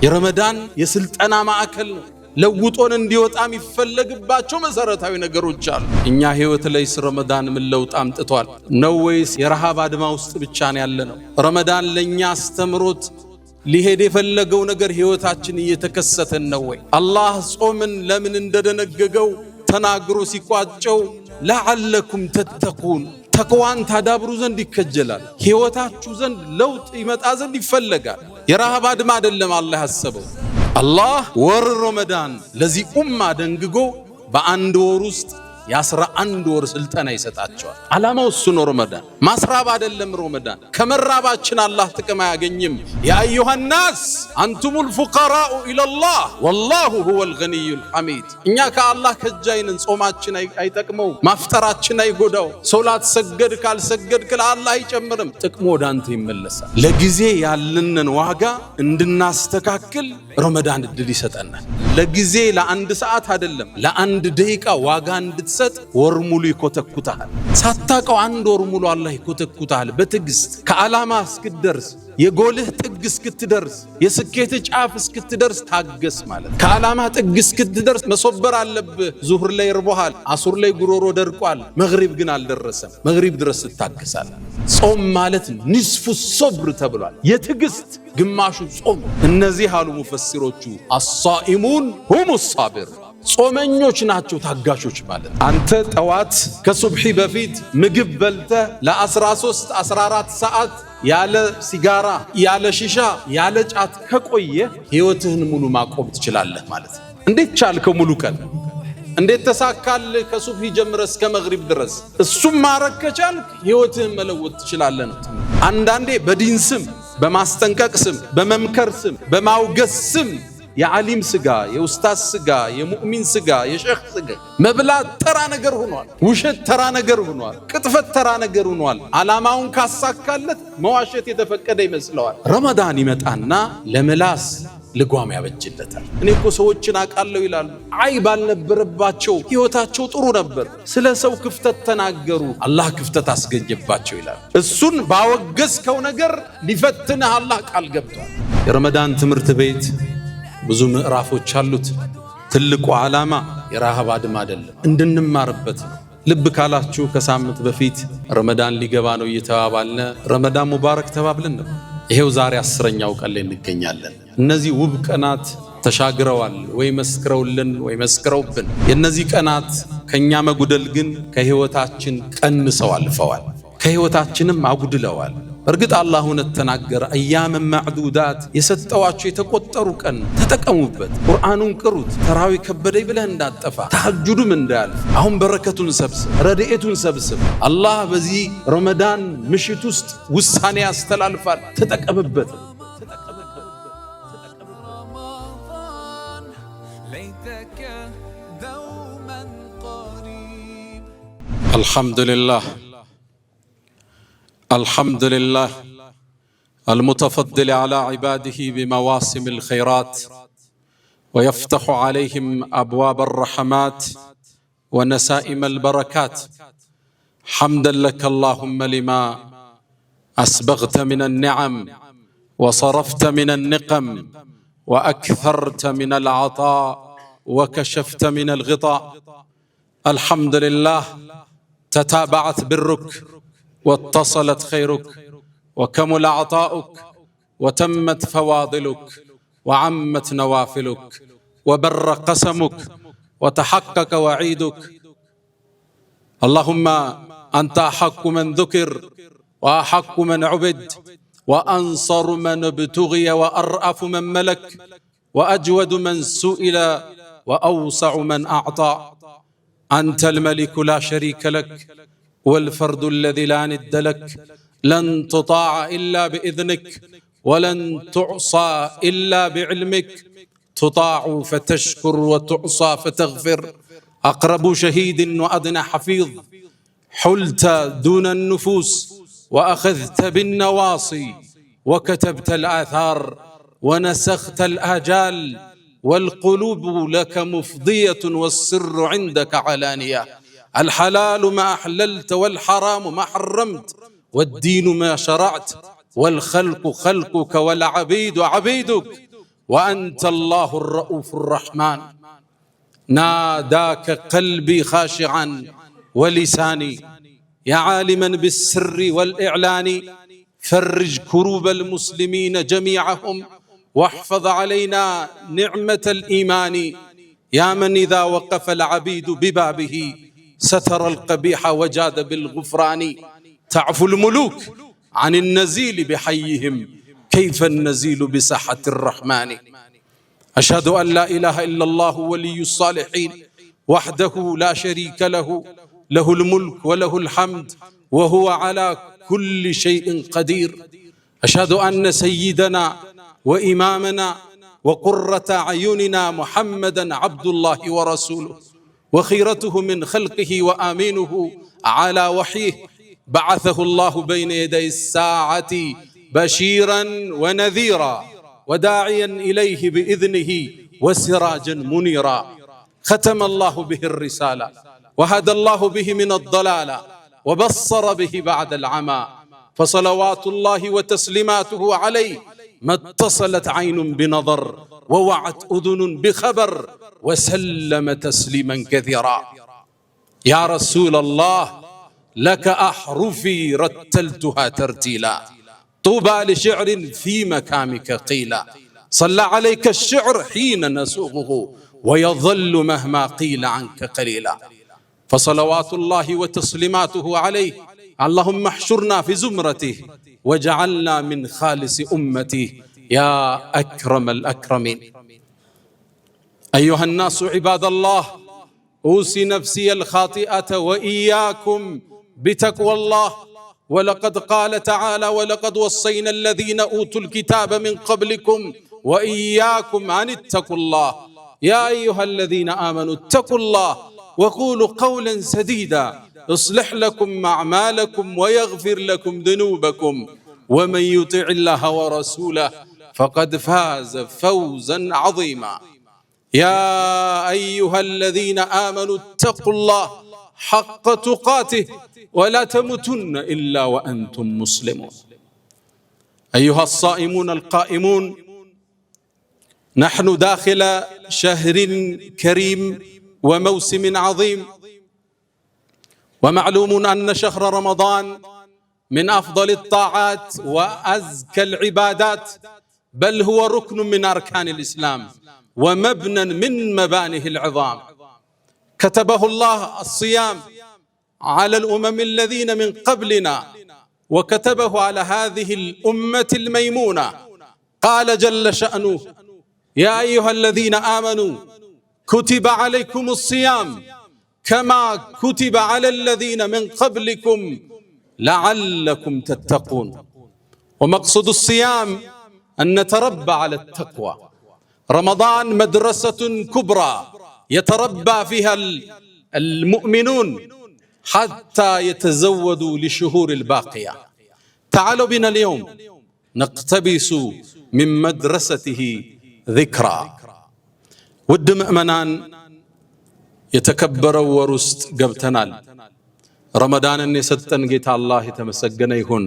የረመዳን የስልጠና ማዕከል ነው። ለውጦን እንዲወጣ የሚፈለግባቸው መሰረታዊ ነገሮች አሉ። እኛ ህይወት ላይ ረመዳን ምን ለውጥ አምጥቷል ነው ወይስ የረሃብ አድማ ውስጥ ብቻ ነው ያለነው? ረመዳን ለኛ አስተምሮት ሊሄድ የፈለገው ነገር ህይወታችን እየተከሰተ ነው ወይ? አላህ ጾምን ለምን እንደደነገገው ተናግሮ ሲቋጨው ለዓለኩም ተተቁን ተቅዋን ታዳብሩ ዘንድ ይከጀላል። ህይወታችሁ ዘንድ ለውጥ ይመጣ ዘንድ ይፈለጋል። የረሃብ አድማ አይደለም አላህ ያሰበው። አላህ ወር ረመዳን ለዚህ ኡማ ደንግጎ በአንድ ወር ውስጥ የ11 ወር ስልጠና ይሰጣቸዋል። ዓላማው እሱ ነው። ረመዳን ማስራብ አይደለም። ረመዳን ከመራባችን አላህ ጥቅም አያገኝም። ያ አዩሃ ናስ አንቱሙል ፉቀራኡ ኢለላህ ወላሁ ሁወል ገኒዩል ሐሚድ። እኛ ከአላህ ከጃይንን ጾማችን አይጠቅመው፣ ማፍጠራችን አይጎዳው። ሶላት ሰገድ ካልሰገድክ ለአላህ አይጨምርም፣ ጥቅሙ ወደ አንተ ይመለሳል። ለጊዜ ያለንን ዋጋ እንድናስተካክል ረመዳን እድል ይሰጠናል። ለጊዜ ለአንድ ሰዓት አይደለም ለአንድ ደቂቃ ዋጋ እንድትሰጥ ወር ሙሉ ይኮተኩታል። ሳታቀው አንድ ወር ሙሉ አላህ ይኮተኩታል በትዕግስት ከዓላማ እስክትደርስ፣ የጎልህ ጥግ እስክትደርስ፣ የስኬት ጫፍ እስክትደርስ ታገስ ማለት። ከዓላማ ጥግ እስክትደርስ መሶበር አለብህ። ዙህር ላይ ርቦሃል፣ አሱር ላይ ጉሮሮ ደርቋል፣ መግሪብ ግን አልደረሰም። መግሪብ ድረስ ትታገሳለህ። ጾም ማለት ንስፉ ሶብር ተብሏል። የትዕግስት ግማሹ ጾም። እነዚህ አሉ ሙፈሲሮቹ አሳኢሙን ሁሙ ሳቢር፣ ጾመኞች ናቸው ታጋሾች ማለት። አንተ ጠዋት ከሱብሒ በፊት ምግብ በልተህ ለ13 14 ሰዓት ያለ ሲጋራ ያለ ሺሻ ያለ ጫት ከቆየ ህይወትህን ሙሉ ማቆም ትችላለህ ማለት። እንዴት ቻልከው? ሙሉ ቀን እንዴት ተሳካልህ? ከሱብሒ ጀምረህ እስከ መግሪብ ድረስ እሱም ማረግ ከቻልክ ህይወትህን መለወጥ ትችላለህ ነው። አንዳንዴ በዲን ስም፣ በማስጠንቀቅ ስም፣ በመምከር ስም፣ በማውገስ ስም የዓሊም ስጋ፣ የኡስታዝ ስጋ፣ የሙእሚን ስጋ፣ የሼኽ ስጋ መብላት ተራ ነገር ሆኗል። ውሸት ተራ ነገር ሆኗል። ቅጥፈት ተራ ነገር ሆኗል። ዓላማውን ካሳካለት መዋሸት የተፈቀደ ይመስለዋል። ረመዳን ይመጣና ለምላስ ልጓም ያበጅለታል። እኔ እኮ ሰዎችን አውቃለሁ ይላሉ። አይብ አልነበረባቸው፣ ህይወታቸው ጥሩ ነበር። ስለ ሰው ክፍተት ተናገሩ፣ አላህ ክፍተት አስገኘባቸው ይላሉ። እሱን ባወገዝከው ነገር ሊፈትንህ አላህ ቃል ገብቷል። የረመዳን ትምህርት ቤት ብዙ ምዕራፎች አሉት። ትልቁ ዓላማ የረሃብ አድማ አይደለም፣ እንድንማርበት ነው። ልብ ካላችሁ ከሳምንት በፊት ረመዳን ሊገባ ነው እየተባባልነ ረመዳን ሙባረክ ተባብለን ነው። ይሄው ዛሬ 10ኛው ቀን ላይ እንገኛለን። እነዚህ ውብ ቀናት ተሻግረዋል ወይ መስክረውልን ወይ መስክረውብን። የነዚህ ቀናት ከኛ መጉደል ግን ከህይወታችን ቀንሰው አልፈዋል፣ ከህይወታችንም አጉድለዋል። እርግጥ አላህ እውነት ተናገረ። አያም ማዕዱዳት የሰጠዋችሁ የተቆጠሩ ቀን ተጠቀሙበት። ቁርአኑን ቅሩት። ተራዊ ከበደኝ ብለህ እንዳጠፋ፣ ተሐጁዱም እንዳያልፍ። አሁን በረከቱን ሰብስብ፣ ረድኤቱን ሰብስብ። አላህ በዚህ ረመዳን ምሽት ውስጥ ውሳኔ ያስተላልፋል። ተጠቀምበት። አልሐምዱሊላህ الحمد لله المتفضل على عباده بمواسم الخيرات ويفتح عليهم أبواب الرحمات ونسائم البركات. حمدا لك اللهم لما أسبغت من النعم وصرفت من النقم وأكثرت من العطاء وكشفت من الغطاء. الحمد لله تتابعت برك واتصلت خيرك وكمل عطاؤك وتمت فواضلك وعمت نوافلك وبر قسمك وتحقق وعيدك. اللهم أنت أحق من ذكر وأحق من عبد وأنصر من ابتغي وأرأف من ملك وأجود من سئل وأوسع من أعطى. أنت الملك لا شريك لك والفرد الذي لا ند لك. لن تطاع إلا بإذنك ولن تعصى إلا بعلمك. تطاع فتشكر وتعصى فتغفر. أقرب شهيد وأدنى حفيظ. حلت دون النفوس وأخذت بالنواصي وكتبت الآثار ونسخت الآجال. والقلوب لك مفضية والسر عندك علانية. الحلال ما أحللت والحرام ما حرمت والدين ما شرعت والخلق خلقك والعبيد عبيدك وأنت الله الرؤوف الرحمن ناداك قلبي خاشعا ولساني يا عالما بالسر والإعلان فرج كروب المسلمين جميعهم واحفظ علينا نعمة الإيمان يا من إذا وقف العبيد ببابه ستر القبيح وجاد بالغفران تعفو الملوك عن النزيل بحيهم كيف النزيل بساحة الرحمن أشهد أن لا إله إلا الله ولي الصالحين وحده لا شريك له له الملك وله الحمد وهو على كل شيء قدير أشهد أن سيدنا وإمامنا وقرة أعيننا محمدا عبد الله ورسوله وخيرته من خلقه وآمينه على وحيه بعثه الله بين يدي الساعة بشيرا ونذيرا وداعيا إليه بإذنه وسراجا منيرا ختم الله به الرسالة وهدى الله به من الضلالة وبصر به بعد العمى فصلوات الله وتسليماته عليه ما اتصلت عين بنظر ووعت أذن بخبر وسلم تسليما كثيرا يا رسول الله لك أحرفي رتلتها ترتيلا طوبى لشعر في مكامك قيلا صلى عليك الشعر حين نسوقه ويظل مهما قيل عنك قليلا فصلوات الله وتسليماته عليه اللهم احشرنا في زمرته وجعلنا من خالص أمته يا أكرم الأكرمين أيها الناس عباد الله أوصي نفسي الخاطئة وإياكم بتقوى الله ولقد قال تعالى ولقد وصينا الذين أوتوا الكتاب من قبلكم وإياكم أن اتقوا الله يا أيها الذين آمنوا اتقوا الله وقولوا قولا سديدا يصلح لكم أعمالكم ويغفر لكم ذنوبكم ومن يطع الله ورسوله فقد فاز فوزا عظيما يا أيها الذين آمنوا اتقوا الله حق تقاته ولا تموتن إلا وأنتم مسلمون أيها الصائمون القائمون نحن داخل شهر كريم وموسم عظيم ومعلوم أن شهر رمضان من أفضل الطاعات وأزكى العبادات بل هو ركن من أركان الإسلام ومبنى من مبانيه العظام كتبه الله الصيام على الأمم الذين من قبلنا وكتبه على هذه الأمة الميمونة قال جل شأنه يا أيها الذين آمنوا كتب عليكم الصيام كما كتب على الذين من قبلكم لعلكم تتقون ومقصد الصيام أن نتربى على التقوى رمضان مدرسة كبرى يتربى فيها المؤمنون حتى يتزودوا للشهور الباقية تعالوا بنا اليوم نقتبس من مدرسته ذكرى ود مؤمنان يتكبر ورست قبتنال رمضان النستن جيت الله يتمسجن يهون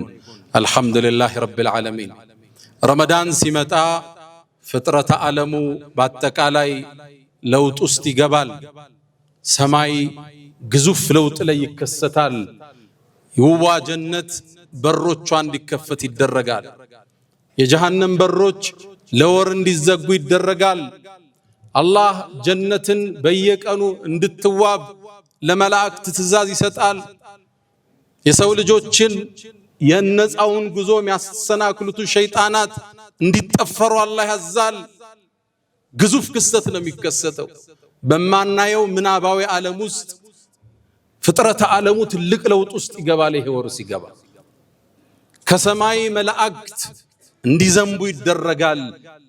الحمد لله رب العالمين رمضان سمتا فترة عالمو باتك علي لوت أستي جبال سماي جزوف لوت لي كستال يوا جنة بروج عندك كفت الدرجال يجهنم بروج لورن دي زقوي الدرجال الله جنة بيك أنو عند التواب لملاك تتزازي ستال يسول جوتشن ينز أون جزوم يسنا كلتو شيطانات عند تفروا الله الزال جزوف كستنا ميكستو بما نايو من أباوي عالموست فطرة عالموت اللق لو توست إجاباله ورسي جبا كسماي ملاكت عندي زنبو الدرجال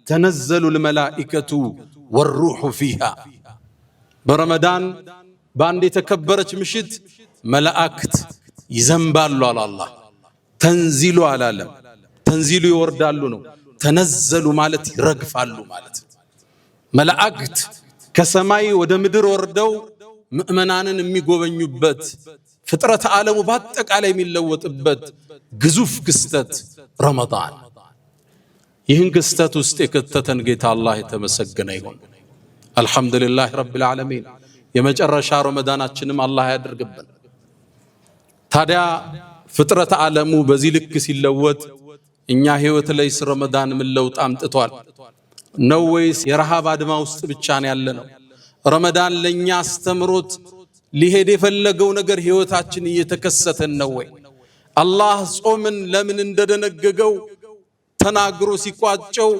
تنزل الملائكة والروح فيها برمضان باندي تكبرت مشد ملائكت يزنبالوا على الله تنزلوا على العالم تنزلوا يوردالوا تنزلوا مالتي رقفالوا مالتي ملائكت كسماي ودمدر وردو مؤمنانن የሚጎበኙበት ፍጥረት ዓለሙ በአጠቃላይ የሚለወጥበት ግዙፍ ክስተት ረመዳን ይህን ክስተት ውስጥ የከተተን ጌታ አላህ የተመሰገነ ይሁን። አልሐምዱሊላህ ረቢል ዓለሚን። የመጨረሻ ረመዳናችንም አላህ ያድርግብን። ታዲያ ፍጥረት ዓለሙ በዚህ ልክ ሲለወጥ እኛ ህይወት ላይ ረመዳን ምን ለውጥ አምጥቷል ነው ወይስ የረሃብ አድማ ውስጥ ብቻ ነው ያለነው? ረመዳን ለኛ አስተምሮት ሊሄድ የፈለገው ነገር ህይወታችን እየተከሰተን ነው ወይ? አላህ ጾምን ለምን እንደደነገገው ተናግሮ ሲቋጨው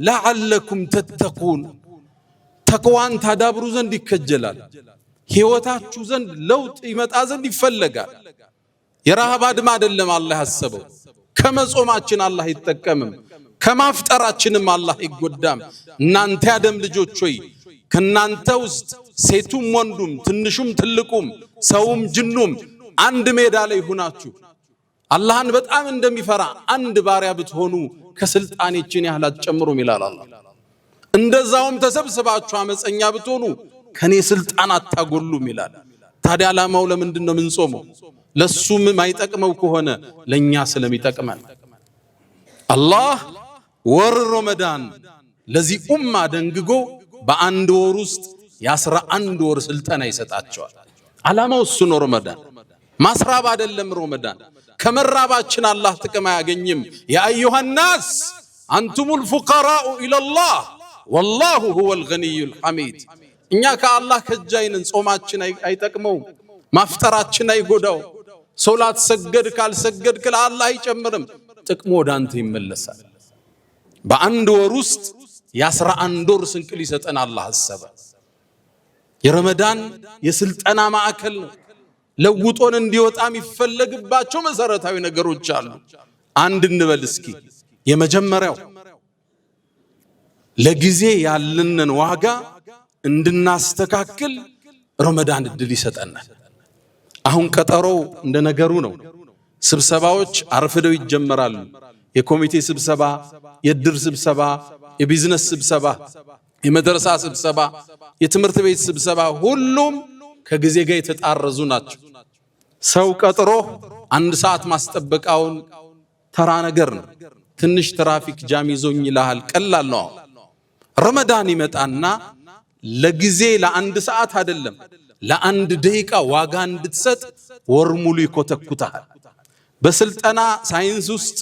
ለዓለኩም ተተቁን ተቅዋን ታዳብሩ ዘንድ ይከጀላል። ህይወታችሁ ዘንድ ለውጥ ይመጣ ዘንድ ይፈለጋል። የረሃብ አድማ አይደለም አላህ ያሰበው። ከመጾማችን አላህ ይጠቀምም፣ ከማፍጠራችንም አላህ ይጎዳም። እናንተ ያደም ልጆች ሆይ ከናንተ ውስጥ ሴቱም ወንዱም ትንሹም ትልቁም ሰውም ጅኑም አንድ ሜዳ ላይ ሆናችሁ አላህን በጣም እንደሚፈራ አንድ ባሪያ ብትሆኑ ከስልጣኔችን ያህል አትጨምሩም ይላል አላህ። እንደዛውም ተሰብስባችሁ አመፀኛ ብትሆኑ ከኔ ስልጣን አታጎሉም ይላል። ታዲያ ዓላማው ለምንድነው የምንጾመው? ለሱም ማይጠቅመው ከሆነ ለኛ ስለሚጠቅመን አላህ ወር ረመዳን ለዚህ ኡማ ደንግጎ በአንድ ወር ውስጥ የ11 ወር ስልጠና ይሰጣቸዋል። ዓላማው እሱ ነው። ረመዳን ማስራብ አይደለም። ረመዳን ከመራባችን አላህ ጥቅም አያገኝም። ያ አዩሃ ናስ አንቱሙል ፉቀራኡ ኢለላህ ወላሁ ሁወል ገኒዩል ሐሚድ። እኛ ከአላህ ከጃይንን ጾማችን አይጠቅመውም፣ ማፍጠራችን አይጎዳው። ሶላት ሰገድ ካልሰገድክ ለአላህ አይጨምርም፣ ጥቅሙ ወደ አንተ ይመለሳል። በአንድ ወር ውስጥ የ11 ወር ስንቅ ሊሰጠን አላህ አሰበ። የረመዳን የስልጠና ማዕከል ነው። ለውጦን እንዲወጣ የሚፈለግባቸው መሰረታዊ ነገሮች አሉ። አንድ እንበል እስኪ። የመጀመሪያው ለጊዜ ያለንን ዋጋ እንድናስተካክል ረመዳን እድል ይሰጠናል። አሁን ቀጠሮው እንደ ነገሩ ነው። ስብሰባዎች አርፍደው ይጀመራሉ። የኮሚቴ ስብሰባ፣ የድር ስብሰባ፣ የቢዝነስ ስብሰባ፣ የመድረሳ ስብሰባ፣ የትምህርት ቤት ስብሰባ ሁሉም ከጊዜ ጋር የተጣረዙ ናቸው። ሰው ቀጥሮ 1 ሰዓት ማስጠበቃውን ተራ ነገር ነው። ትንሽ ትራፊክ ጃም ይዞኝ ይላል፣ ቀላል ነው። ረመዳን ይመጣና ለጊዜ ለ1 ሰዓት አይደለም ለ1 ደቂቃ ዋጋ እንድትሰጥ ወር ሙሉ ይኮተኩታል። በስልጠና ሳይንስ ውስጥ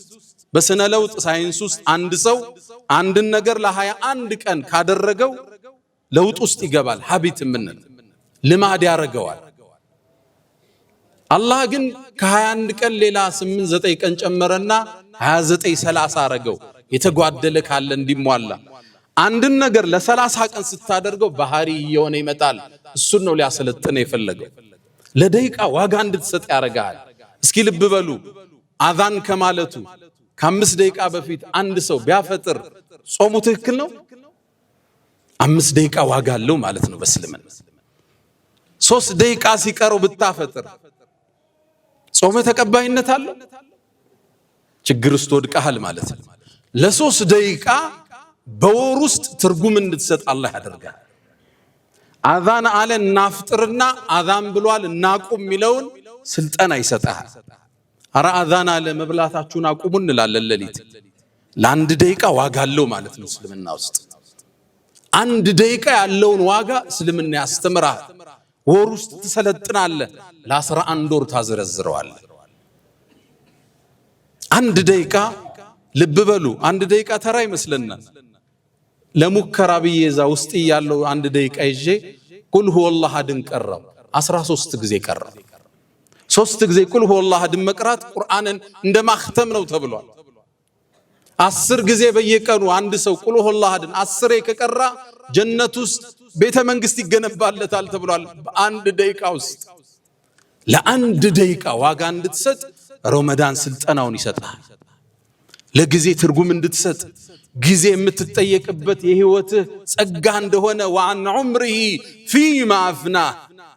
በስነ ለውጥ ሳይንስ ውስጥ አንድ ሰው አንድን ነገር ለ21 ቀን ካደረገው ለውጥ ውስጥ ይገባል። ሀቢት ምንል ልማድ ያረጋዋል። አላህ ግን ከ21 ቀን ሌላ 8-9 ቀን ጨመረና 29-30 አረገው። የተጓደለ ካለ እንዲሟላ አንድን ነገር ለ30 ቀን ስታደርገው ባህሪ እየሆነ ይመጣል። እሱን ነው ሊያሰለጥነ የፈለገው። ለደቂቃ ዋጋ እንድትሰጥ ያረጋል። እስኪ ልብ በሉ፣ አዛን ከማለቱ ከ5 ደቂቃ በፊት አንድ ሰው ቢያፈጥር ጾሙ ትክክል ነው? 5 ደቂቃ ዋጋ አለው ማለት ነው በእስልምና። 3 ደቂቃ ሲቀረው ብታፈጥር ጾሙ ተቀባይነት አለው? ችግር ውስጥ ወድቀሃል ማለት ነው። ለ3 ደቂቃ በወር ውስጥ ትርጉም እንድትሰጥ አላህ ያደርጋል። አዛን አለ እናፍጥርና አዛን ብሏል እናቁም የሚለውን ስልጠና ይሰጣል። አረ አዛን አለ መብላታችሁን አቁሙ እንላለን ሌሊት። ለ1 ደቂቃ ዋጋ አለው ማለት ነው እስልምና ውስጥ። 1 ደቂቃ ያለውን ዋጋ እስልምና ያስተምራል። ወር ውስጥ ትሰለጥናለህ፣ ለ11 ወር ታዘረዝረዋለህ። 1 ደቂቃ ልብ በሉ፣ 1 ደቂቃ ተራ ይመስለናል። ለሙከራ ብዬ እዛ ውስጥ ያለው 1 ደቂቃ ይዤ ቁል ሁወላህ አሐድን ቀራው 13 ጊዜ ቀራው። 3 ጊዜ ቁል ሁወላህ አሐድን መቅራት ቁርአንን እንደ ማختም ነው ተብሏል። 10 ጊዜ በየቀኑ አንድ ሰው ቁል ሁወላህ አሐድን 10 ከቀራ ጀነት ውስጥ ቤተ መንግስት ይገነባለታል ተብሏል። በ1 ደቂቃ ውስጥ ለ1 ደቂቃ ዋጋ እንድትሰጥ ረመዳን ስልጠናውን ይሰጣል። ለጊዜ ትርጉም እንድትሰጥ ጊዜ የምትጠየቅበት የህይወትህ ጸጋ እንደሆነ ወአን ዑምሪሂ ፊማ አፍና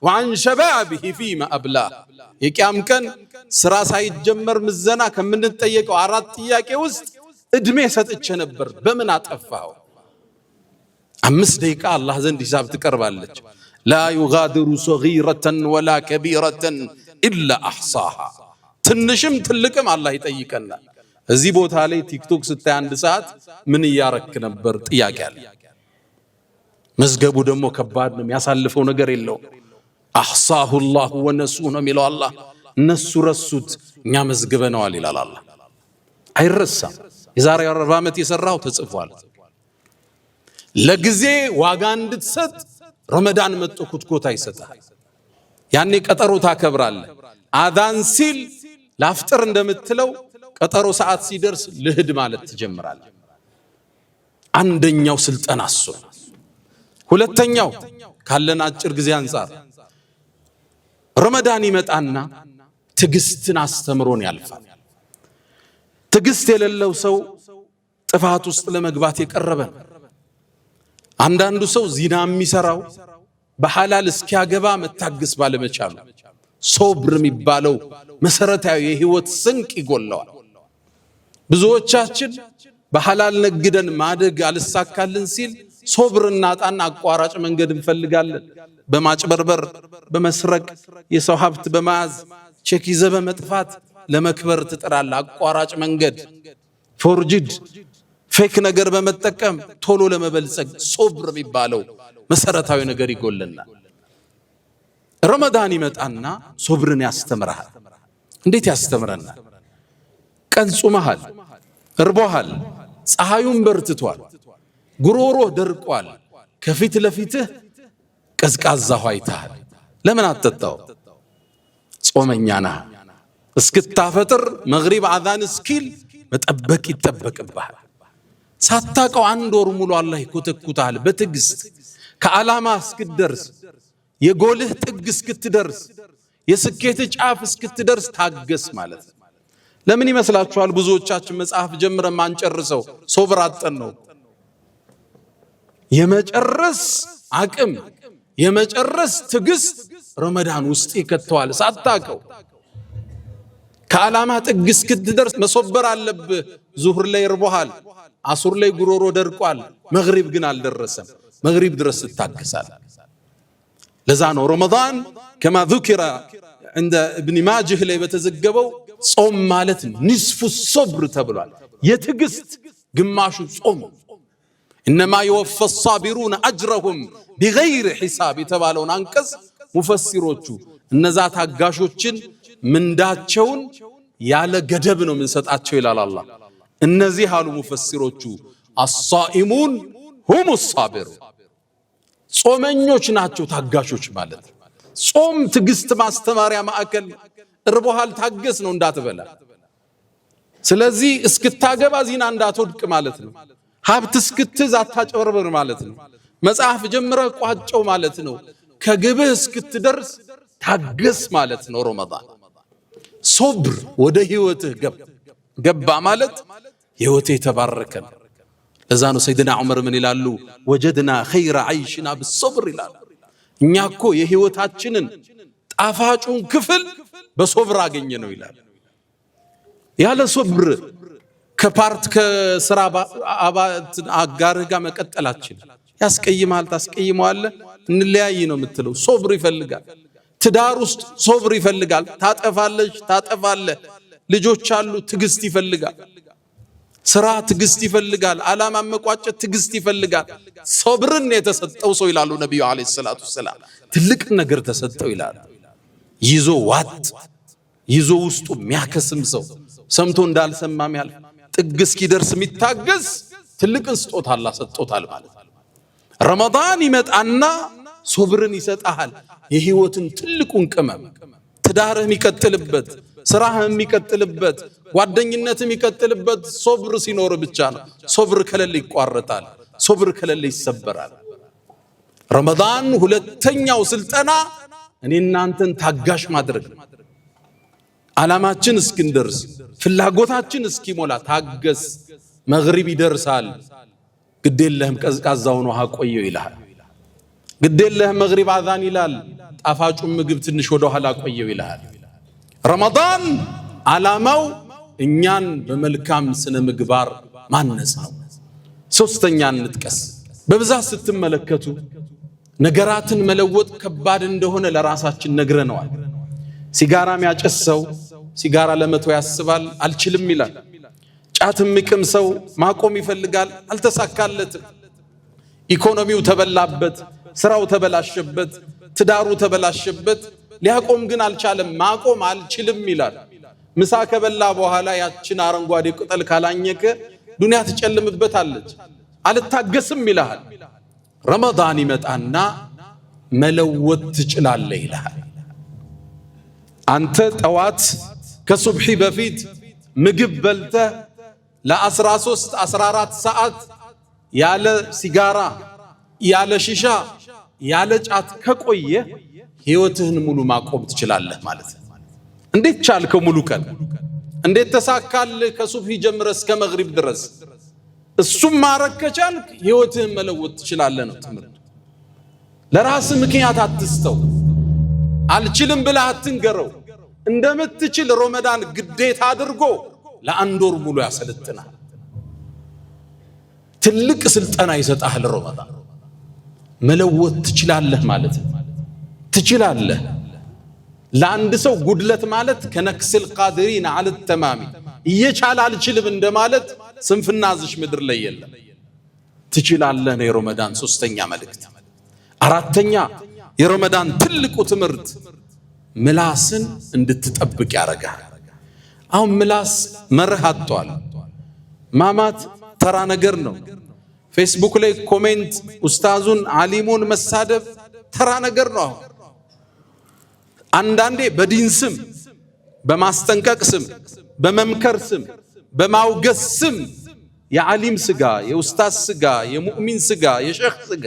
ወአን ሸባቢሂ ፊማ አብላ። የቂያም ቀን ስራ ሳይጀመር ምዘና ከምንጠየቀው 4 ጥያቄ ውስጥ እድሜ ሰጥቼ ነበር በምን አጠፋው? 5 ደቂቃ አላህ ዘንድ ሂሳብ ትቀርባለች። ላ ዩጋዲሩ ሰጊረተን ወላ ከቢረተን ኢላ አሕሳሃ። ትንሽም ትልቅም አላህ ይጠይቀናል። እዚህ ቦታ ላይ ቲክቶክ ስታይ አንድ ሰዓት ምን ያረክ ነበር ጥያቄ አለ። መዝገቡ ደግሞ ከባድ ነው፣ የሚያሳልፈው ነገር የለው። አህሳሁ الله ወነሱሁ ነው የሚለው አላህ። እነሱ ረሱት እኛ መዝግበነዋል ይላል አላህ። አይረሳም። የዛሬ 40 ዓመት የሰራው ተጽፏል። ለጊዜ ዋጋ እንድትሰጥ ረመዳን መጥቶ ኩትኮታ ይሰጣል። ያኔ ቀጠሮ ታከብራለህ። አዛን ሲል ላፍጥር እንደምትለው ቀጠሮ ሰዓት ሲደርስ ልህድ ማለት ትጀምራለህ። አንደኛው ስልጠና እሱ። ሁለተኛው ካለን አጭር ጊዜ አንፃር ረመዳን ይመጣና ትግስትን አስተምሮን ያልፋል። ትግስት የሌለው ሰው ጥፋት ውስጥ ለመግባት የቀረበ ነው። አንዳንዱ ሰው ዚና የሚሰራው በሐላል እስኪያገባ መታገስ ባለመቻሉ ሶብር የሚባለው መሰረታዊ የህይወት ስንቅ ይጎለዋል። ብዙዎቻችን በሐላል ነግደን ማደግ አልሳካልን ሲል ሶብር እናጣና አቋራጭ መንገድ እንፈልጋለን። በማጭበርበር፣ በመስረቅ፣ የሰው ሀብት በመያዝ ቼክ ይዘህ በመጥፋት ለመክበር ትጥራለህ። አቋራጭ መንገድ ፎርጅድ ፌክ ነገር በመጠቀም ቶሎ ለመበልጸግ ሶብር የሚባለው መሰረታዊ ነገር ይጎለናል። ረመዳን ይመጣና ሶብርን ያስተምራል። እንዴት ያስተምረናል? ቀን ጾመሃል፣ እርቦሃል፣ ፀሐዩን በርትቷል፣ ጉሮሮ ደርቋል፣ ከፊት ለፊትህ ቀዝቃዛ ውሃ አይተሃል። ለምን አትጠጣው? ጾመኛ ነህ። እስክታፈጥር መግሪብ አዛን እስኪል መጠበቅ ይጠበቅብሃል። ሳታቀው 1 ወር ሙሉ አላህ ይኮተኩታል በትዕግስት ከዓላማ እስክትደርስ፣ የጎልህ ጥግ እስክትደርስ፣ የስኬት ጫፍ እስክትደርስ ታገስ ማለት ነው። ለምን ይመስላችኋል ብዙዎቻችን መጽሐፍ ጀምረን ማንጨርሰው? ሶብር አጠን ነው። የመጨረስ አቅም የመጨረስ ትዕግስት ረመዳን ውስጥ ይከተዋል ሳታቀው። ከዓላማ ጥግ እስክትደርስ መሶበር አለብህ። ዙህር ላይ እርቦሃል፣ አሱር ላይ ጉሮሮ ደርቋል፣ መግሪብ ግን አልደረሰም። መግሪብ ድረስ ትታገሳል። ለዛ ነው ረመዳን ከማ ذكر عند ابن ماجه ላይ በተዘገበው ጾም ማለት ንስፉ ሶብር ተብሏል። የትዕግስት ግማሹ ጾም። انما يوفى الصابرون اجرهم بغير حساب የተባለውን አንቀጽ ሙፈሲሮቹ እነዛ ታጋሾችን ምንዳቸውን ያለ ገደብ ነው የምንሰጣቸው ይላል አላህ። እነዚህ አሉ ሙፈሲሮቹ الصائمون هم الصابرون፣ ጾመኞች ናቸው ታጋሾች ማለት። ጾም ትዕግስት ማስተማሪያ ማዕከል። እርቦሃል ታገስ ነው እንዳትበላ። ስለዚህ እስክታገባ ዚና እንዳትወድቅ ማለት ነው። ሀብት እስክትዝ አታጨበርበር ማለት ነው። መጽሐፍ ጀምረህ ቋጨው ማለት ነው። ከግብህ እስክትደርስ ታገስ ማለት ነው። ረመዳን ሶብር ወደ ህይወትህ ገባ ማለት ህይወትህ የተባረከ ነው። ለዛ ነው ሰይድና ዑመር ምን ይላሉ? ወጀድና ኸይረ ዐይሽና ብሶብር ይላሉ። እኛ እኮ የህይወታችንን ጣፋጩን ክፍል በሶብር አገኘ ነው ይላል። ያለ ሶብር ከፓርት ከስራ አጋርህ ጋር መቀጠላችን ያስቀይማል። ታስቀይመዋለህ፣ እንለያይ ነው የምትለው። ሶብር ይፈልጋል። ትዳር ውስጥ ሶብር ይፈልጋል። ታጠፋለች፣ ታጠፋለህ። ልጆች አሉ፣ ትዕግስት ይፈልጋል። ስራ ትዕግስት ይፈልጋል። ዓላማ መቋጨት ትዕግስት ይፈልጋል። ሶብርን የተሰጠው ሰው ይላሉ ነብዩ አለይሂ ሰላቱ ሰላም ትልቅ ነገር ተሰጠው ይላሉ። ይዞ ዋጥ ይዞ ውስጡ የሚያከስም ሰው ሰምቶ እንዳልሰማም ያልፍ ጥግ እስኪደርስ የሚታገስ ትልቅን ስጦታ አላህ ሰጥቶታል ማለት ነው። ረመዳን ይመጣና ሶብርን ይሰጣል። የህይወትን ትልቁን ቅመም ትዳርህ የሚቀጥልበት፣ ስራህ የሚቀጥልበት፣ ጓደኝነት የሚቀጥልበት ሶብር ሲኖር ብቻ ነው። ሶብር ከሌለ ይቋረጣል። ሶብር ከሌለ ይሰበራል። ረመዳን ሁለተኛው ስልጠና እኔ እናንተን ታጋሽ ማድረግ ነው። ዓላማችን እስክንደርስ ፍላጎታችን እስኪሞላ ታገስ። መግሪብ ይደርሳል፣ ግዴለህም ቀዝቃዛውን ውሃ ቆየው ይላል። ግዴለህም መግሪብ አዛን ይላል፣ ጣፋጩን ምግብ ትንሽ ወደ ኋላ ቆየው ይላል። ረመዳን ዓላማው እኛን በመልካም ስነ ምግባር ማነጽ ነው። ሶስተኛ እንጥቀስ። በብዛት ስትመለከቱ ነገራትን መለወጥ ከባድ እንደሆነ ለራሳችን ነግረነዋል። ሲጋራ የሚያጨስ ሰው ሲጋራ ለመተው ያስባል፣ አልችልም ይላል። ጫት የሚቅም ሰው ማቆም ይፈልጋል፣ አልተሳካለትም። ኢኮኖሚው ተበላበት፣ ስራው ተበላሸበት፣ ትዳሩ ተበላሸበት። ሊያቆም ግን አልቻለም። ማቆም አልችልም ይላል። ምሳ ከበላ በኋላ ያችን አረንጓዴ ቅጠል ካላኘከ ዱንያ ትጨልምበታለች። አልታገስም ይልሃል። ረመዳን ይመጣና መለወጥ ትችላለህ ይልሃል። አንተ ጠዋት ከሱብሒ በፊት ምግብ በልተህ ለ13 14 ሰዓት ያለ ሲጋራ ያለ ሺሻ ያለ ጫት ከቆየ ህይወትህን ሙሉ ማቆም ትችላለህ ማለት ነው። እንዴት ቻልከው? ሙሉ ቀን እንዴት ተሳካልህ? ከሱብሒ ጀምረህ እስከ መግሪብ ድረስ እሱም ማረግ ከቻልክ ህይወትህን መለወጥ ትችላለህ ነው ትምህርት። ለራስህ ምክንያት አትስተው። አልችልም ብለህ አትንገረው። እንደምትችል ረመዳን ግዴታ አድርጎ ለአንድ ወር ሙሉ ያሰለጥናል። ትልቅ ስልጠና ይሰጣል ረመዳን። መለወጥ ትችላለህ ማለት ነው። ትችላለህ። ለአንድ ሰው ጉድለት ማለት ከነክስል ቃድሪን አለ ተማሚ እየቻለ አልችልም እንደማለት ስንፍና እዚህ ምድር ላይ የለም። ትችላለህ ነው የረመዳን ሶስተኛ መልእክት። አራተኛ የረመዳን ትልቁ ትምህርት ምላስን እንድትጠብቅ ያረጋል። አሁን ምላስ መርህ አጥቷል። ማማት ተራ ነገር ነው። ፌስቡክ ላይ ኮሜንት ኡስታዙን ዓሊሙን መሳደብ ተራ ነገር ነው። አንዳንዴ በዲን ስም በማስጠንቀቅ ስም በመምከር ስም በማውገስ ስም የዓሊም ስጋ የኡስታዝ ስጋ የሙእሚን ስጋ የሼኽ ስጋ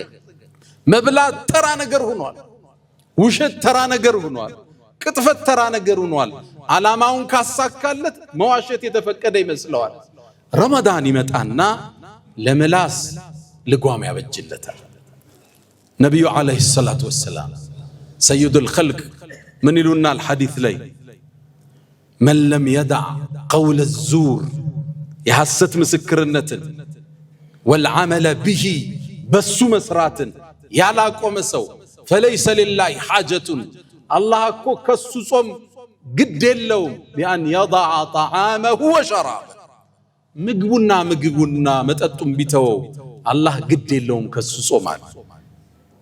መብላት ተራ ነገር ሆኗል። ውሸት ተራ ነገር ሆኗል። ቅጥፈት ተራ ነገር ሆኗል። ዓላማውን ካሳካለት መዋሸት የተፈቀደ ይመስለዋል። ረመዳን ይመጣና ለምላስ ልጓም ያበጅለታል። ነቢዩ ዓለይሂ ሰላቱ ወሰላም ሰይዱል ኸልቅ ምን ይሉናል ሐዲስ ላይ መን ለም የደዕ ቀውለ ዙር የሐሰት ምስክርነትን ወልዓመለ ብሂ በሱ መስራትን ያላቆመ ሰው ፈለይሰ ሊላሂ ሓጀቱን አላህ እኮ ከሱ ጾም ግድ የለውም ቢአን የضع طعامه وشرابه ምግቡና መጠጡን ቢተወው አላህ ግድ የለውም ከሱ ጾማል።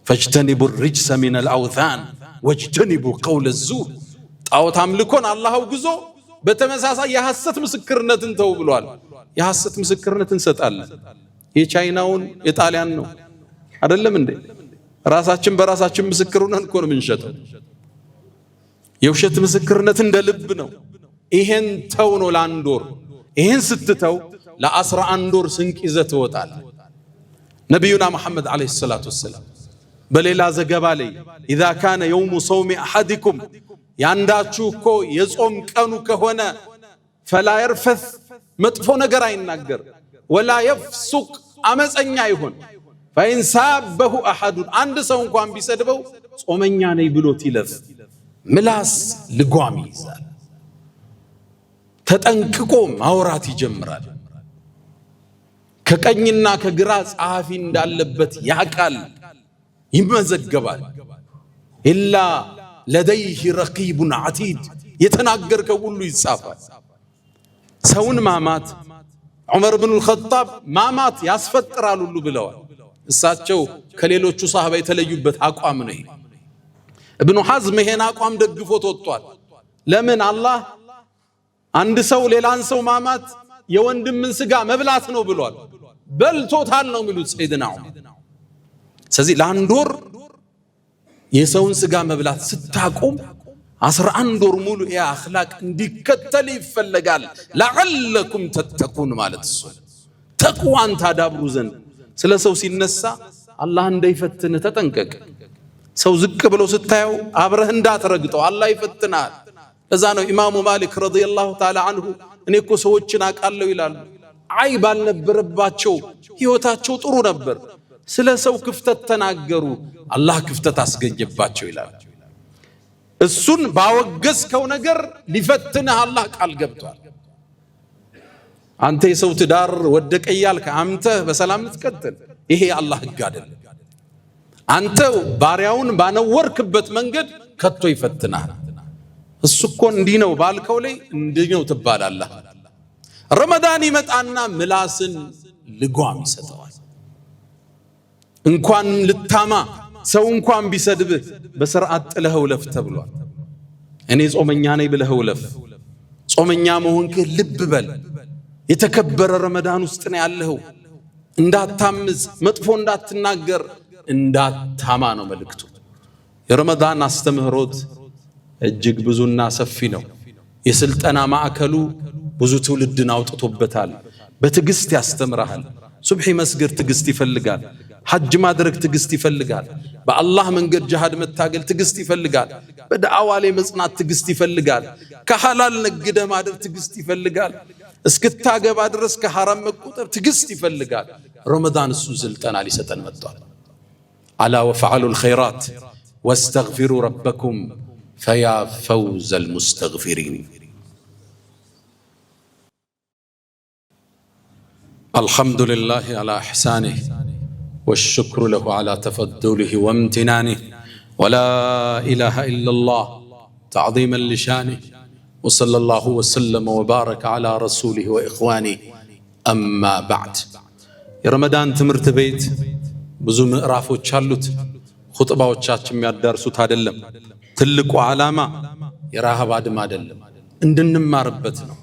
ፈጅተኒቡ الرجس من الأوثان واجتنبوا قول الزور ጣዖት አምልኮን አላህ አውግዞ በተመሳሳይ የሐሰት ምስክርነትን ተው ብሏል። የሐሰት ምስክርነትን እንሰጣለን። የቻይናውን የጣሊያን ነው አይደለም እንዴ? ራሳችን በራሳችን ምስክር ሆነን እኮ ነው የምንሸጠው። የውሸት ምስክርነት እንደ ልብ ነው። ይሄን ተው ነው ለአንድ ወር። ይሄን ስትተው ለ11 ወር ስንቅ ይዘህ ትወጣለህ። ነቢዩና መሐመድ ዓለይሂ ሰላቱ ወሰላም በሌላ ዘገባ ላይ ኢዛ ካነ የውሙ ሰውሚ አሐዲኩም ያንዳችሁ እኮ የጾም ቀኑ ከሆነ ፈላ የርፈስ መጥፎ ነገር አይናገር፣ ወላ የፍሱቅ አመፀኛ ይሁን፣ ፈኢን ሳበሁ አሐዱን አንድ ሰው እንኳን ቢሰድበው ጾመኛ ነኝ ብሎት ይለፍ። ምላስ ልጓም ይይዛል። ተጠንቅቆ ማውራት ይጀምራል። ከቀኝና ከግራ ጸሐፊ እንዳለበት ያቃል፣ ይመዘገባል። ኢላ ለደይህ ረቂቡን ዓቲድ የተናገርከው ሁሉ ይጻፋል። ሰውን ማማት ዑመር ብኑ ልኸጣብ ማማት ያስፈጥራል ሁሉ ብለዋል። እሳቸው ከሌሎቹ ሰሃባ የተለዩበት አቋም ነው። እብኑ ሐዝም ይሄን አቋም ደግፎት ወጥቷል። ለምን? አላህ አንድ ሰው ሌላን ሰው ማማት የወንድምን ስጋ መብላት ነው ብሏል። በልቶታል ነው የሚሉት ሰይድና ዑመር። ስለዚህ ለአንድ ወር የሰውን ስጋ መብላት ስታቆም 11 ወር ሙሉ ያ አኽላቅ እንዲከተል ይፈለጋል። ለዓለኩም ተተቁን ማለት እሱ ተቅዋን ታዳብሩ ዘንድ። ስለ ሰው ሲነሳ አላህ እንዳይፈትንህ ተጠንቀቅ። ሰው ዝቅ ብሎ ስታየው አብረህ እንዳትረግጠው፣ አላህ ይፈትናል። ለዛ ነው ኢማሙ ማሊክ ረዲየላሁ ተዓላ አንሁ እኔ እኮ ሰዎችን አውቃለሁ ይላሉ። አይብ አልነበረባቸው፣ ህይወታቸው ጥሩ ነበር። ስለ ሰው ክፍተት ተናገሩ፣ አላህ ክፍተት አስገኘባቸው ይላል። እሱን ባወገዝከው ነገር ሊፈትንህ አላህ ቃል ገብቷል። አንተ የሰው ትዳር ወደቀ እያልክ አንተ በሰላም ልትቀጥል፣ ይሄ የአላህ ህግ አይደለም። አንተ ባሪያውን ባነወርክበት መንገድ ከቶ ይፈትናል። እሱ እኮ እንዲህ ነው ባልከው ላይ እንዲህ ነው ትባላለህ። ረመዳን ይመጣና ምላስን ልጓም ይሰጠዋል። እንኳን ልታማ ሰው እንኳን ቢሰድብህ በስርዓት ጥለኸው ለፍ ተብሏል። እኔ ጾመኛ ነኝ ብለኸው ለፍ። ጾመኛ መሆንክህ ልብ በል። የተከበረ ረመዳን ውስጥ ነው ያለኸው። እንዳታምዝ፣ መጥፎ እንዳትናገር፣ እንዳታማ ነው መልእክቱ። የረመዳን አስተምህሮት እጅግ ብዙና ሰፊ ነው። የስልጠና ማዕከሉ ብዙ ትውልድን አውጥቶበታል። በትዕግስት ያስተምራል። ሱብሒ መስገድ ትዕግስት ይፈልጋል። ሐጅ ማድረግ ትዕግስት ይፈልጋል። በአላህ መንገድ ጂሃድ መታገል ትዕግስት ይፈልጋል። በዳዕዋ ላይ መጽናት ትዕግስት ይፈልጋል። ከሐላል ነግደ ማደር ትዕግስት ይፈልጋል። እስክታገባ ድረስ ከሐራም መቆጠብ ትዕግስት ይፈልጋል። ረመዳን እሱ ስልጠና ሊሰጠን መጥቷል። አላ ወፈዐሉል ኸይራት ወስተግፊሩ ረበኩም ፈያ ፈውዘል ሙስተግፊሪን። አልሐምዱሊላህ አላ ኢሕሳኒህ والشكر له على تفضله وامتنانه ولا إله إلا الله تعظيما لشانه وصلى الله وسلم وبارك على رسوله وإخوانه أما بعد. يا رمضان تمرت بيت ብዙ ምዕራፎች አሉት። ኹጥባዎቻችን የሚያዳርሱት አይደለም። ትልቁ ዓላማ የረሃብ አድማ አይደለም፣ እንድንማርበት ነው።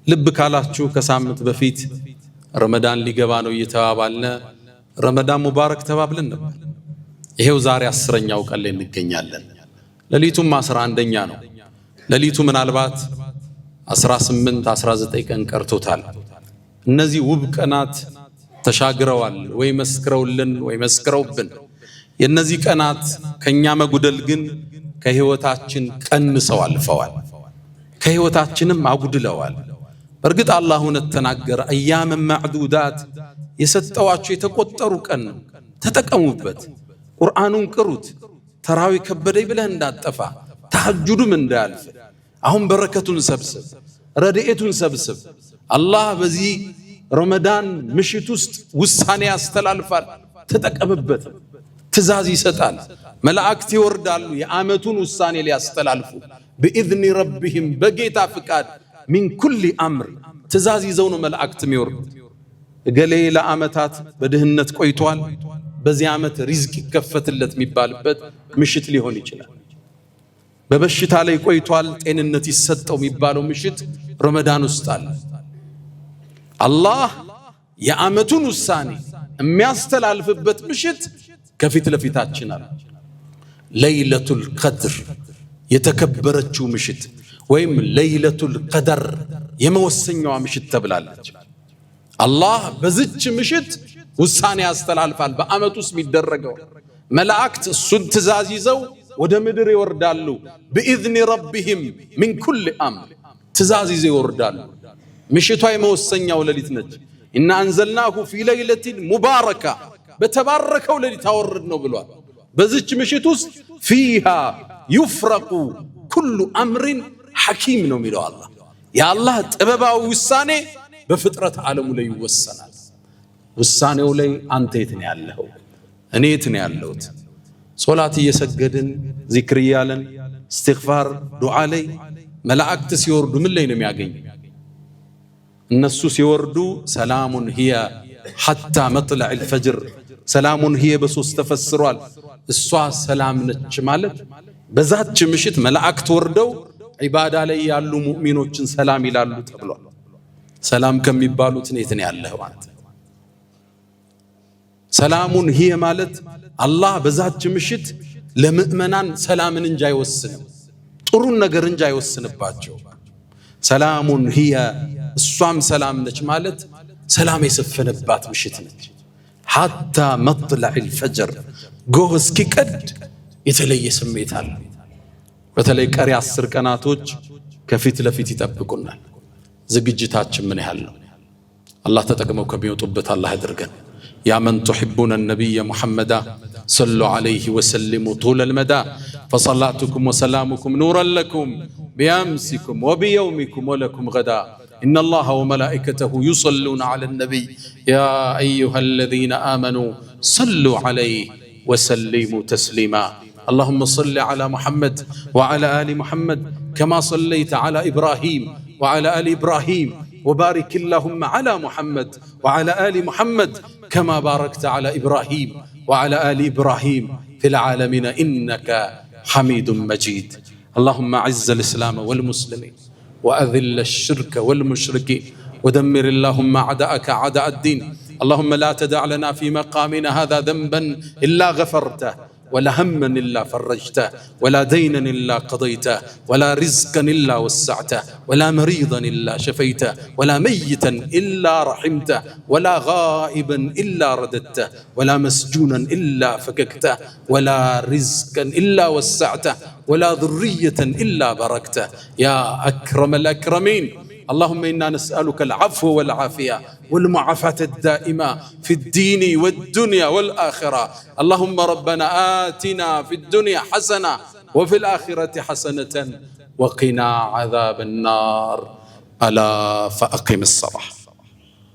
ልብ ካላችሁ ከሳምንት በፊት ረመዳን ሊገባ ነው እየተባባልነ ረመዳን ሙባረክ ተባብለን ነበር። ይሄው ዛሬ 10ኛው ቀን ላይ እንገኛለን። ሌሊቱም 11ኛ ነው። ሌሊቱ ምናልባት 18 19 ቀን ቀርቶታል። እነዚህ ውብ ቀናት ተሻግረዋል ወይ መስክረውልን ወይ መስክረውብን። የነዚህ ቀናት ከኛ መጉደል ግን ከህይወታችን ቀንሰው አልፈዋል፣ ከህይወታችንም አጉድለዋል። በርግጥ አላህ እውነት ተናገረ። አያም ማዕዱዳት የሰጠዋችሁ የተቆጠሩ ቀን ነው፣ ተጠቀሙበት። ቁርአኑን ቅሩት። ተራዊ ከበደይ ብለህ እንዳጠፋ፣ ተሐጁዱም እንዳያልፍ። አሁን በረከቱን ሰብስብ፣ ረድኤቱን ሰብስብ። አላህ በዚህ ረመዳን ምሽት ውስጥ ውሳኔ ያስተላልፋል፣ ተጠቀምበት። ትእዛዝ ይሰጣል፣ መላእክት ይወርዳሉ የዓመቱን ውሳኔ ሊያስተላልፉ بإذن ربهم በጌታ ፍቃድ من كل أمر ትእዛዝ ይዘው ነው መላእክት የሚወርዱት። እገሌ ለዓመታት በድህነት ቆይቷል፣ በዚህ ዓመት ሪዝቅ ይከፈትለት የሚባልበት ምሽት ሊሆን ይችላል። በበሽታ ላይ ቆይቷል፣ ጤንነት ይሰጠው የሚባለው ምሽት ረመዳን ውስጥ አለ። አላህ የዓመቱን ውሳኔ የሚያስተላልፍበት ምሽት ከፊት ለፊታችን አለ። ለይለቱል ቀድር የተከበረችው ምሽት ወይም ለይለቱል ቀደር የመወሰኛዋ ምሽት ተብላለች። አላህ በዚች ምሽት ውሳኔ ያስተላልፋል። በዓመት ውስጥ የሚደረገው መላእክት እሱን ትእዛዝ ይዘው ወደ ምድር ይወርዳሉ። بإذن ربهم من كل أمر ትእዛዝ ይዘው ይወርዳሉ። ምሽቷ የመወሰኛው ሌሊት ነች። إن أنزلناه في ليلة مباركة በተባረከው ሌሊት አወረድ ነው ብሏል። በዚች ምሽት ውስጥ فيها يفرق كل أمر حكيم ነው የሚለው አላህ። የአላህ ጥበባዊ ውሳኔ በፍጥረት ዓለሙ ላይ ይወሰናል። ውሳኔው ላይ አንተ የት ነው ያለኸው? እኔ የት ነው ያለሁት? ሶላት እየሰገድን ዚክር እያለን እስትግፋር ዱዓ ላይ መላእክት ሲወርዱ ምን ላይ ነው የሚያገኙ? እነሱ ሲወርዱ ሰላሙን ሂየ ሐታ መጥለዕ الفجر ሰላሙን ሂየ በሶስት ተፈስሯል። እሷ ሰላም ነች ማለት በዛች ምሽት መላእክት ወርደው ዒባዳ ላይ ያሉ ሙእሚኖችን ሰላም ይላሉ ተብሏል። ሰላም ከሚባሉት የት ነው ያለኸው ማለት? ሰላሙን ሂየ ማለት አላህ በዛች ምሽት ለምእመናን ሰላምን እንጂ አይወስንም፣ ጥሩን ነገር እንጂ አይወስንባቸው። ሰላሙን ሂየ እሷም ሰላም ነች ማለት ሰላም የሰፈነባት ምሽት ነች። ሐታ መጥለዕ الفجر ጎህ እስኪቀድ የተለየ ስሜት አለ። በተለይ ቀሪ 10 ቀናቶች ከፊት ለፊት ይጠብቁናል። ዝግጅታችን ምን ያህል ነው? አላህ ተጠቅመው ከሚወጡበት አላህ ያድርገን። يا من تحبون النبي محمدا صلوا عليه وسلموا طول المدى فصلاتكم وسلامكم نورا لكم بأمسكم وبيومكم ولكم غدا إن الله وملائكته يصلون على النبي يا أيها الذين آمنوا صلوا عليه وسلموا تسليما اللهم صل على محمد وعلى آل محمد كما صليت على إبراهيم وعلى آل إبراهيم وبارك اللهم على محمد وعلى آل محمد كما باركت على إبراهيم وعلى آل إبراهيم في العالمين إنك حميد مجيد. اللهم أعز الإسلام والمسلمين وأذل الشرك والمشركين ودمر اللهم أعداءك أعداء الدين. اللهم لا تدع لنا في مقامنا هذا ذنبا إلا غفرته، ولا هما إلا فرجته، ولا دينا إلا قضيته، ولا رزقا إلا وسعته، ولا مريضا إلا شفيته، ولا ميتا إلا رحمته، ولا غائبا إلا رددته، ولا مسجونا إلا فككته، ولا رزقا إلا وسعته، ولا ذرية إلا باركته يا أكرم الأكرمين. اللهم إنا نسألك العفو والعافية والمعافاة الدائمة في الدين والدنيا والآخرة. اللهم ربنا آتنا في الدنيا حسنة وفي الآخرة حسنة وقنا عذاب النار. ألا فأقم الصلاة.